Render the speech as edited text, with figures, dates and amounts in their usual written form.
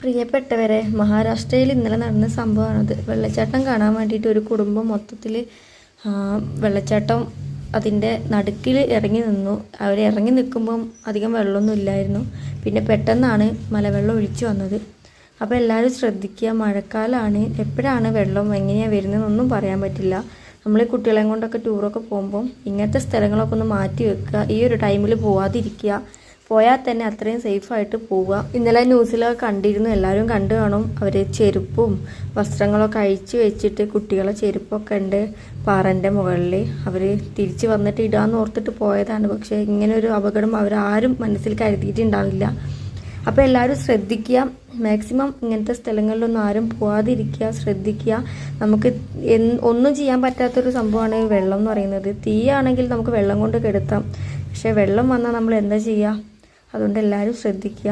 പ്രിയപ്പെട്ടവരെ, മഹാരാഷ്ട്രയിൽ ഇന്നലെ നടന്ന സംഭവമാണത്. വെള്ളച്ചാട്ടം കാണാൻ വേണ്ടിയിട്ട് ഒരു കുടുംബം മൊത്തത്തിൽ വെള്ളച്ചാട്ടം അതിൻ്റെ നടുക്കിൽ ഇറങ്ങി നിന്നു. അവർ ഇറങ്ങി നിൽക്കുമ്പം അധികം വെള്ളമൊന്നും ഇല്ലായിരുന്നു. പിന്നെ പെട്ടെന്നാണ് മലവെള്ളം ഒഴിച്ചു വന്നത്. അപ്പോൾ എല്ലാവരും ശ്രദ്ധിക്കുക, മഴക്കാലമാണ്, എപ്പോഴാണ് വെള്ളം എങ്ങനെയാണ് വരുന്നതെന്നൊന്നും പറയാൻ പറ്റില്ല. നമ്മൾ കുട്ടികളെയും കൊണ്ടൊക്കെ ടൂറൊക്കെ പോകുമ്പം ഇങ്ങനത്തെ സ്ഥലങ്ങളൊക്കെ ഒന്ന് മാറ്റി വെക്കുക. ഈ ഒരു ടൈമിൽ പോവാതിരിക്കുക. പോയാൽ തന്നെ അത്രയും സേഫായിട്ട് പോവുക. ഇന്നലെ ന്യൂസിലൊക്കെ കണ്ടിരുന്നു, എല്ലാവരും കണ്ടു കാണും. അവർ ചെരുപ്പും വസ്ത്രങ്ങളൊക്കെ അഴിച്ചു വെച്ചിട്ട് കുട്ടികളെ ചെരുപ്പൊക്കെ ഉണ്ട് പാറൻ്റെ മുകളിൽ. അവർ തിരിച്ച് വന്നിട്ട് ഇടാന്ന് ഓർത്തിട്ട് പോയതാണ്. പക്ഷേ ഇങ്ങനൊരു അപകടം അവരാരും മനസ്സിൽ കരുതിയിട്ടുണ്ടാവില്ല. അപ്പോൾ എല്ലാവരും ശ്രദ്ധിക്കുക, മാക്സിമം ഇങ്ങനത്തെ സ്ഥലങ്ങളിലൊന്നും ആരും പോവാതിരിക്കുക, ശ്രദ്ധിക്കുക. നമുക്ക് ഒന്നും ചെയ്യാൻ പറ്റാത്തൊരു സംഭവമാണ് വെള്ളം എന്ന് പറയുന്നത്. തീയാണെങ്കിൽ നമുക്ക് വെള്ളം കൊണ്ട് കെടുത്താം, പക്ഷേ വെള്ളം വന്നാൽ നമ്മൾ എന്താ ചെയ്യുക? അതുകൊണ്ട് എല്ലാവരും ശ്രദ്ധിക്കുക.